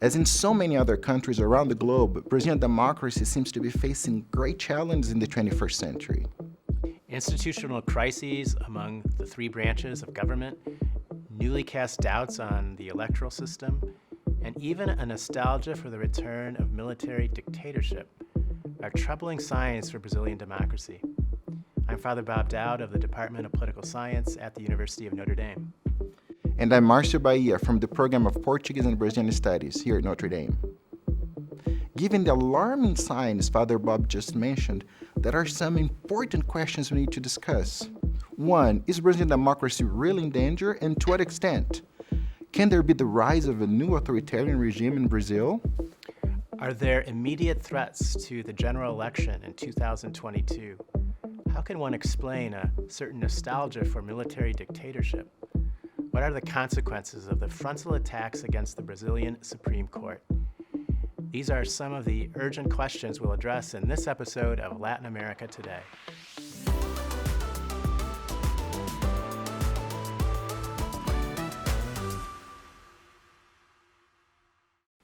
As in so many other countries around the globe, Brazilian democracy seems to be facing great challenges in the 21st century. Institutional crises among the three branches of government, newly cast doubts on the electoral system, and even a nostalgia for the return of military dictatorship are troubling signs for Brazilian democracy. I'm Father Bob Dowd of the Department of Political Science at the University of Notre Dame. And I'm Marcio Bahia from the Program of Portuguese and Brazilian Studies here at Notre Dame. Given the alarming signs Father Bob just mentioned, there are some important questions we need to discuss. One, is Brazilian democracy really in danger, and to what extent? Can there be the rise of a new authoritarian regime in Brazil? Are there immediate threats to the general election in 2022? How can one explain a certain nostalgia for military dictatorship? What are the consequences of the frontal attacks against the Brazilian Supreme Court? These are some of the urgent questions we'll address in this episode of Latin America Today.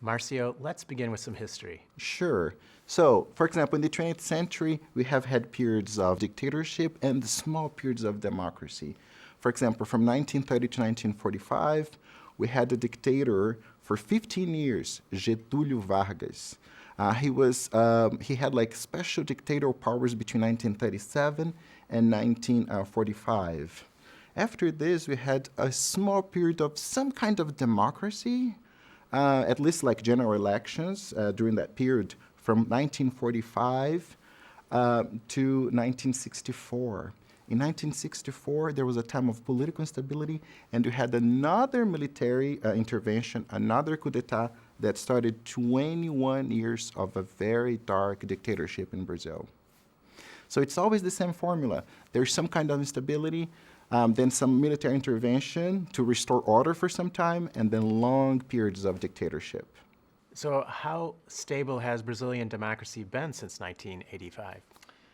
Marcio, let's begin with some history. Sure. So, for example, in the 20th century, we have had periods of dictatorship and small periods of democracy. For example, from 1930 to 1945, we had a dictator for 15 years, Getúlio Vargas. He had like special dictatorial powers between 1937 and 1945. After this, we had a small period of some kind of democracy, at least like general elections during that period from 1945 to 1964. In 1964, there was a time of political instability, and we had another military intervention, another coup d'etat that started 21 years of a very dark dictatorship in Brazil. So it's always the same formula. There's some kind of instability, then some military intervention to restore order for some time, and then long periods of dictatorship. So how stable has Brazilian democracy been since 1985?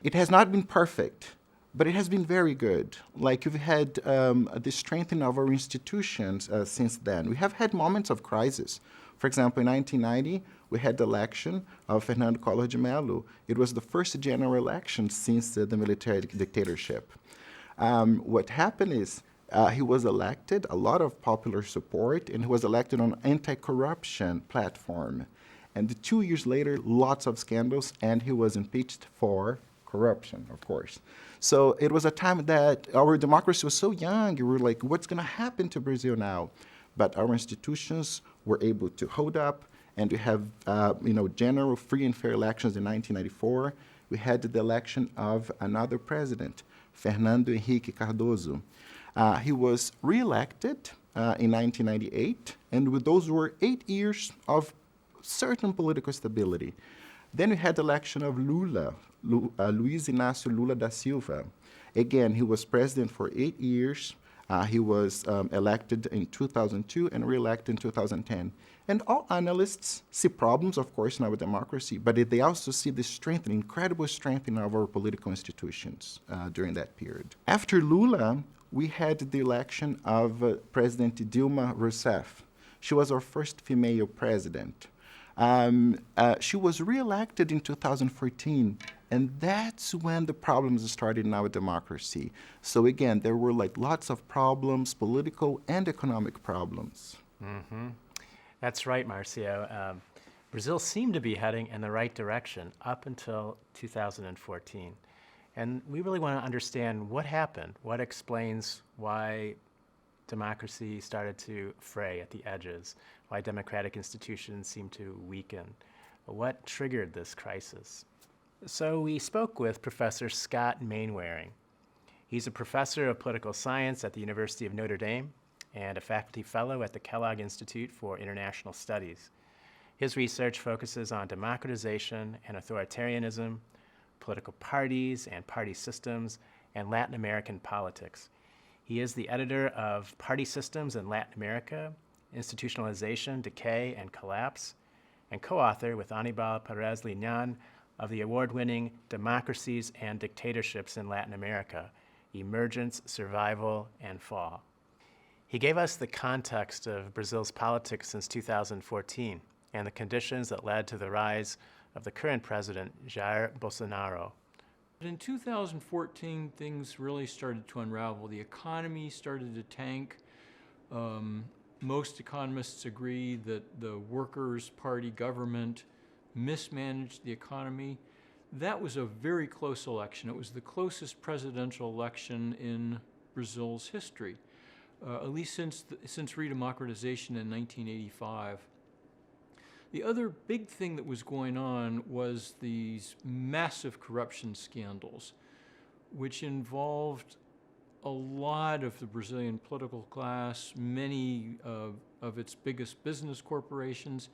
It has not been perfect, but it has been very good. Like we've had the strengthening of our institutions since then. We have had moments of crisis. For example, in 1990, we had the election of Fernando Collor de Mello. It was the first general election since the military dictatorship. What happened is he was elected, a lot of popular support, and he was elected on an anti-corruption platform. And 2 years later, lots of scandals, and he was impeached for corruption, of course. So it was a time that our democracy was so young, we were like, what's going to happen to Brazil now? But our institutions were able to hold up, and we have general free and fair elections in 1994. We had the election of another president, Fernando Henrique Cardoso. He was re-elected in 1998, and those were 8 years of certain political stability. Then we had the election of Lula, Luiz Inácio Lula da Silva. Again, he was president for 8 years. He was elected in 2002 and re-elected in 2010. And all analysts see problems, of course, in our democracy, but they also see the strengthening, incredible strengthening of our political institutions during that period. After Lula, we had the election of President Dilma Rousseff. She was our first female president. She was re-elected in 2014, and that's when the problems started in our democracy. So again, there were like lots of problems, political and economic problems. Mm-hmm. That's right, Marcio. Brazil seemed to be heading in the right direction up until 2014. And we really want to understand what happened, what explains why democracy started to fray at the edges, why democratic institutions seemed to weaken. What triggered this crisis? So we spoke with Professor Scott Mainwaring. He's a professor of political science at the University of Notre Dame and a faculty fellow at the Kellogg Institute for International Studies. His research focuses on democratization and authoritarianism, political parties and party systems, and Latin American politics. He is the editor of Party Systems in Latin America, Institutionalization, Decay, and Collapse, and co-author with Aníbal Pérez-Liñán of the award-winning Democracies and Dictatorships in Latin America, Emergence, Survival, and Fall. He gave us the context of Brazil's politics since 2014. and the conditions that led to the rise of the current president, Jair Bolsonaro. In 2014, things really started to unravel. The economy started to tank. Most economists agree that the Workers' Party government mismanaged the economy. That was a very close election. It was the closest presidential election in Brazil's history, at least since redemocratization in 1985. The other big thing that was going on was these massive corruption scandals, which involved a lot of the Brazilian political class, many of its biggest business corporations.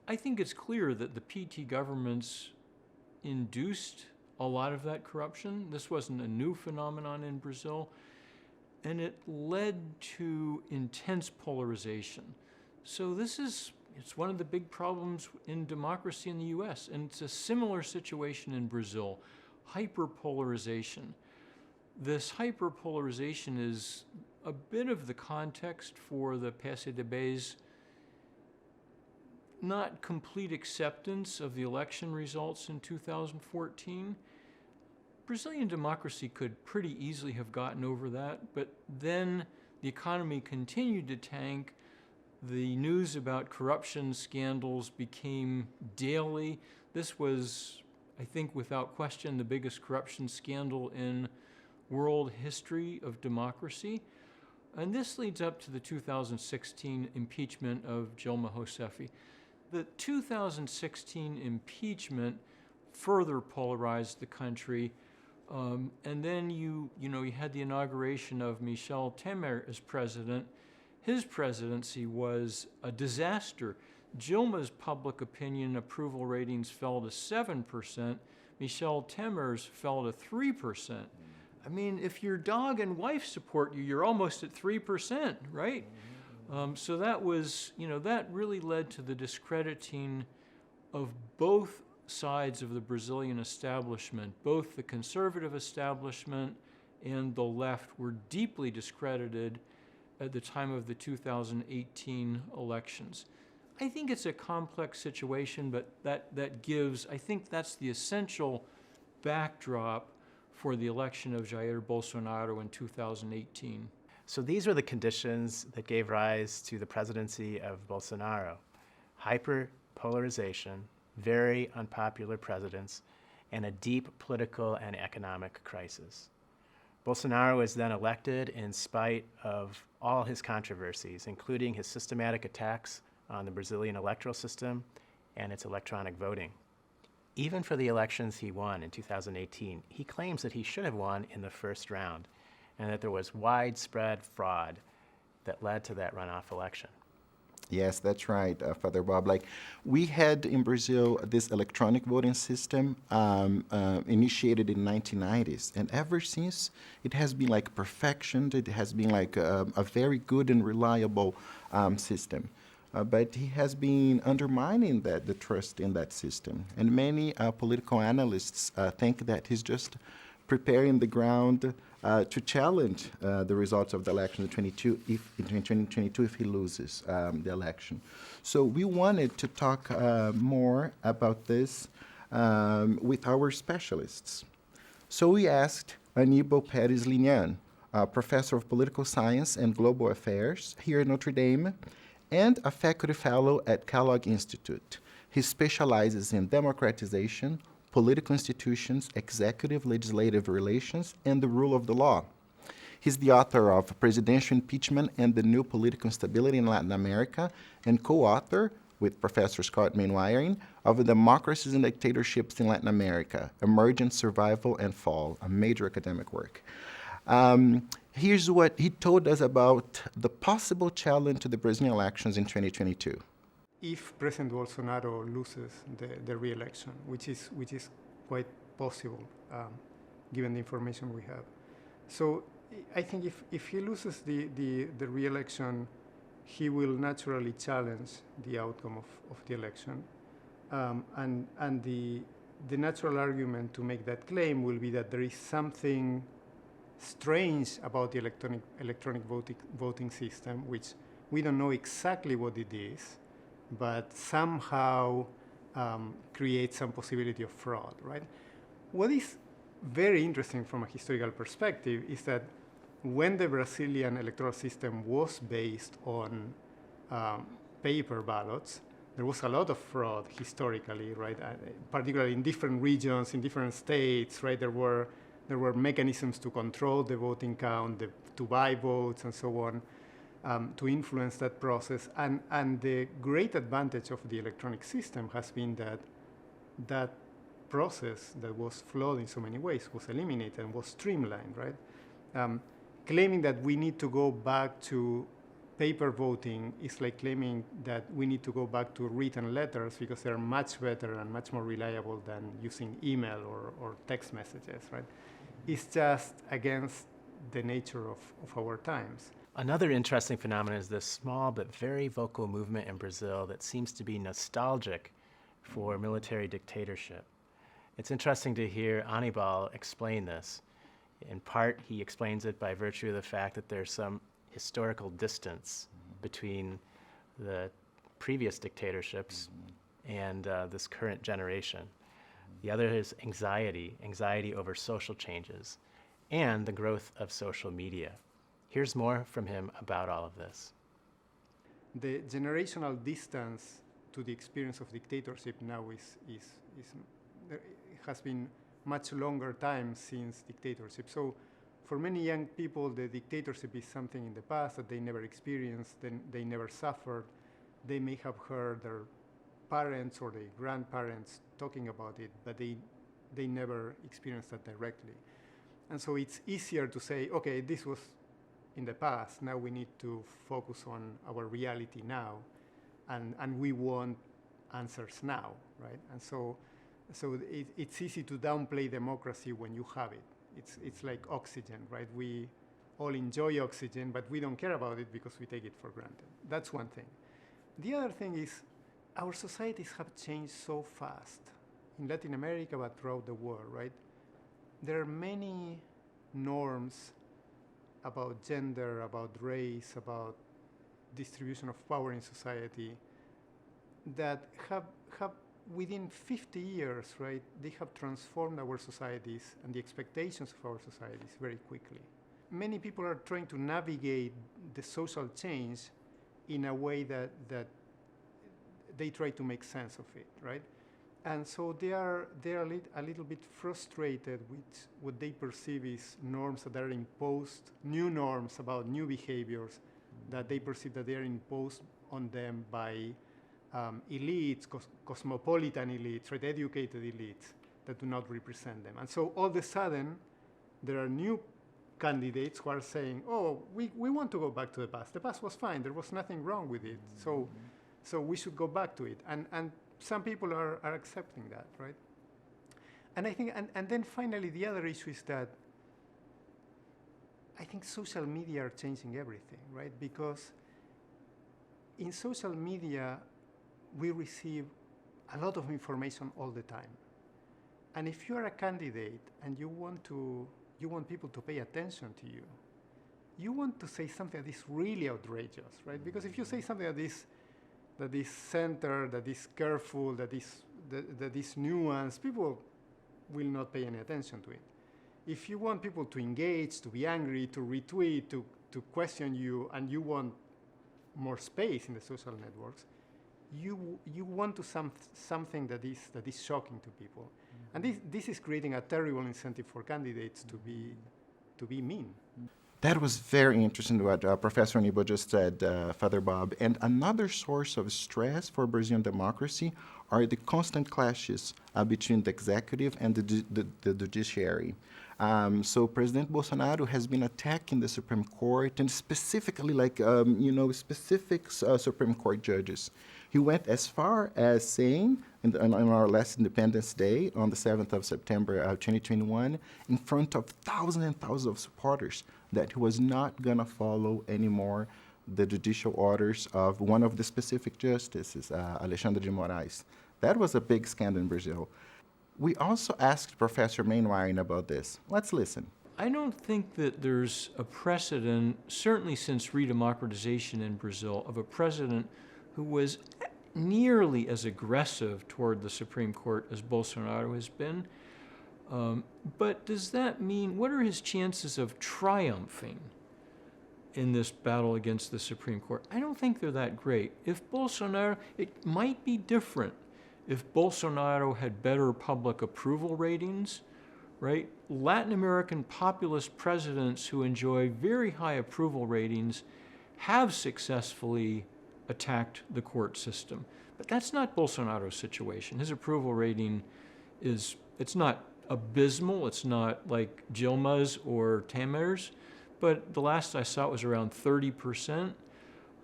I think it's clear that the PT governments induced a lot of that corruption. This wasn't a new phenomenon in Brazil, and it led to intense polarization. So it's one of the big problems in democracy in the US, and it's a similar situation in Brazil, hyperpolarization. This hyperpolarization is a bit of the context for the PSDB's not complete acceptance of the election results in 2014. Brazilian democracy could pretty easily have gotten over that, but then the economy continued to tank. The news about corruption scandals became daily. This was, I think, without question, the biggest corruption scandal in world history of democracy. And this leads up to the 2016 impeachment of Dilma Rousseff. The 2016 impeachment further polarized the country. And then you had the inauguration of Michel Temer as president. His presidency was a disaster. Dilma's public opinion approval ratings fell to 7%. Michel Temer's fell to 3%. I mean, if your dog and wife support you, you're almost at 3%, right? So that was, that really led to the discrediting of both sides of the Brazilian establishment. Both the conservative establishment and the left were deeply discredited at the time of the 2018 elections. I think it's a complex situation, but I think that's the essential backdrop for the election of Jair Bolsonaro in 2018. So these were the conditions that gave rise to the presidency of Bolsonaro: hyperpolarization, very unpopular presidents, and a deep political and economic crisis. Bolsonaro was then elected in spite of all his controversies, including his systematic attacks on the Brazilian electoral system and its electronic voting. Even for the elections he won in 2018, he claims that he should have won in the first round and that there was widespread fraud that led to that runoff election. Yes, that's right, Father Bob. We had in Brazil this electronic voting system initiated in the 1990s, and ever since it has been perfectioned. It has been a very good and reliable system. But he has been undermining the trust in that system, and many political analysts think that he's just preparing the ground to challenge the results of the election in 2022 if he loses the election. So we wanted to talk more about this with our specialists. So we asked Aníbal Pérez-Liñán, professor of political science and global affairs here at Notre Dame, and a faculty fellow at Kellogg Institute. He specializes in democratization, political institutions, executive legislative relations, and the rule of the law. He's the author of Presidential Impeachment and the New Political Instability in Latin America, and co-author with Professor Scott Mainwaring of Democracies and Dictatorships in Latin America, Emergence, Survival, and Fall, a major academic work. Here's what he told us about the possible challenge to the Brazilian elections in 2022. If President Bolsonaro loses the re-election, which is quite possible given the information we have. So I think if he loses the re-election, he will naturally challenge the outcome of the election. And the natural argument to make that claim will be that there is something strange about the electronic voting system, which we don't know exactly what it is, but somehow create some possibility of fraud, right? What is very interesting from a historical perspective is that when the Brazilian electoral system was based on paper ballots, there was a lot of fraud historically, right? Particularly in different regions, in different states, right? There were mechanisms to control the voting count, to buy votes, and so on, to influence that process. And the great advantage of the electronic system has been that that process that was flawed in so many ways was eliminated and was streamlined, right? Claiming that we need to go back to paper voting is like claiming that we need to go back to written letters because they're much better and much more reliable than using email or text messages, right? It's just against the nature of our times. Another interesting phenomenon is this small but very vocal movement in Brazil that seems to be nostalgic for military dictatorship. It's interesting to hear Aníbal explain this. In part, he explains it by virtue of the fact that there's some historical distance between the previous dictatorships and this current generation. The other is anxiety over social changes, and the growth of social media. Here's more from him about all of this. The generational distance to the experience of dictatorship now has been much longer time since dictatorship. So for many young people, the dictatorship is something in the past that they never experienced, they never suffered. They may have heard their parents or their grandparents talking about it, but they never experienced that directly. And so it's easier to say, okay, this was in the past, now we need to focus on our reality now, and we want answers now, right? And so it's easy to downplay democracy when you have it. It's like oxygen, right? We all enjoy oxygen, but we don't care about it because we take it for granted. That's one thing. The other thing is our societies have changed so fast in Latin America, but throughout the world, right? There are many norms about gender, about race, about distribution of power in society that have within 50 years, right, they have transformed our societies and the expectations of our societies very quickly. Many people are trying to navigate the social change in a way that they try to make sense of it, right? And so they are a little bit frustrated with what they perceive as norms that are imposed, new norms about new behaviors that they perceive that they are imposed on them by elites, cosmopolitan elites, right, educated elites that do not represent them. And so all of a sudden, there are new candidates who are saying, oh, we want to go back to the past. The past was fine. There was nothing wrong with it. So we should go back to it. And some people are accepting that, right? And I think, and then finally, the other issue is that I think social media are changing everything, right? Because in social media, we receive a lot of information all the time. And if you're a candidate and you want people to pay attention to you, you want to say something that is really outrageous, right? Because if you say something that is centered, that is careful, that is nuanced, people will not pay any attention to it. If you want people to engage, to be angry, to retweet, to question you, and you want more space in the social networks, you want to something that is shocking to people. Mm-hmm. And this is creating a terrible incentive for candidates to be mean. That was very interesting what Professor Aníbal just said, Father Bob. And another source of stress for Brazilian democracy are the constant clashes between the executive and the judiciary. So President Bolsonaro has been attacking the Supreme Court and specifically specific Supreme Court judges. He went as far as saying on our last Independence Day on the 7th of September 2021 in front of thousands and thousands of supporters that he was not going to follow anymore the judicial orders of one of the specific justices, Alexandre de Moraes. That was a big scandal in Brazil. We also asked Professor Mainwaring about this. Let's listen. I don't think that there's a precedent, certainly since redemocratization in Brazil, of a president who was nearly as aggressive toward the Supreme Court as Bolsonaro has been. But does that mean, what are his chances of triumphing in this battle against the Supreme Court? I don't think they're that great. If Bolsonaro, it might be different if Bolsonaro had better public approval ratings, right? Latin American populist presidents who enjoy very high approval ratings have successfully attacked the court system. But that's not Bolsonaro's situation. His approval rating it's not abysmal. It's not like Dilma's or Temer's, but the last I saw it was around 30%.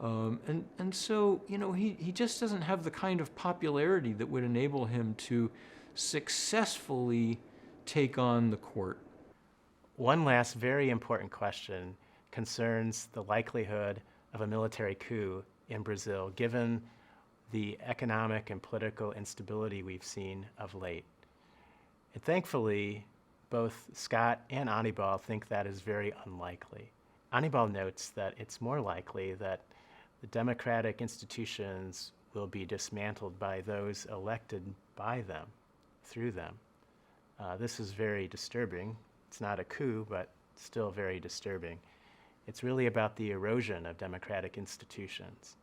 And so, he just doesn't have the kind of popularity that would enable him to successfully take on the court. One last very important question concerns the likelihood of a military coup in Brazil, given the economic and political instability we've seen of late. And thankfully, both Scott and Aníbal think that is very unlikely. Aníbal notes that it's more likely that the democratic institutions will be dismantled by those elected by them, through them. This is very disturbing. It's not a coup, but still very disturbing. It's really about the erosion of democratic institutions.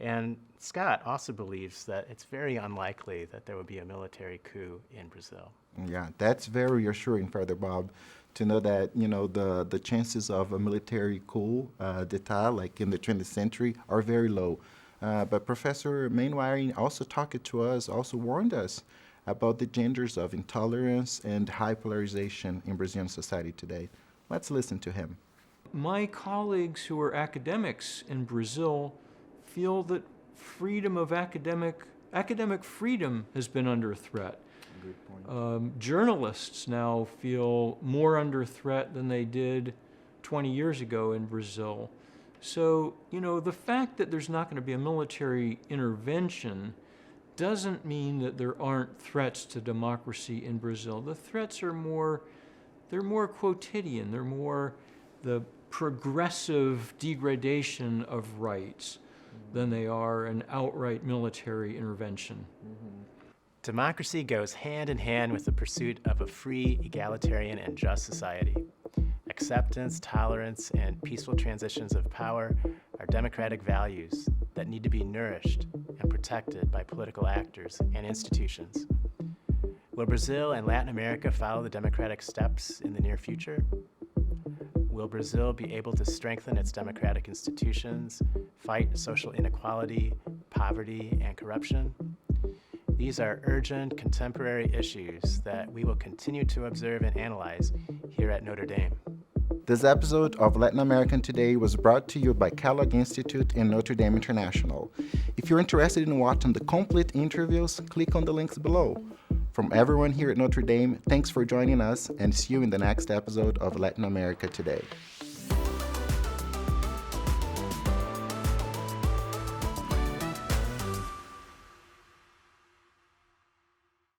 And Scott also believes that it's very unlikely that there will be a military coup in Brazil. Yeah, that's very reassuring, Father Bob, to know that, the chances of a military coup d'etat, like in the 20th century, are very low. But Professor Mainwaring also talked to us, also warned us about the dangers of intolerance and high polarization in Brazilian society today. Let's listen to him. My colleagues who are academics in Brazil feel that freedom of academic freedom has been under threat. Good point. Journalists now feel more under threat than they did 20 years ago in Brazil. So, the fact that there's not going to be a military intervention doesn't mean that there aren't threats to democracy in Brazil. The threats are more quotidian. They're more the progressive degradation of rights than they are an outright military intervention. Mm-hmm. Democracy goes hand in hand with the pursuit of a free, egalitarian, and just society. Acceptance, tolerance, and peaceful transitions of power are democratic values that need to be nourished and protected by political actors and institutions. Will Brazil and Latin America follow the democratic steps in the near future? Will Brazil be able to strengthen its democratic institutions, fight social inequality, poverty, and corruption? These are urgent, contemporary issues that we will continue to observe and analyze here at Notre Dame. This episode of Latin American Today was brought to you by Kellogg Institute and Notre Dame International. If you're interested in watching the complete interviews, click on the links below. From everyone here at Notre Dame, thanks for joining us, and see you in the next episode of Latin America Today.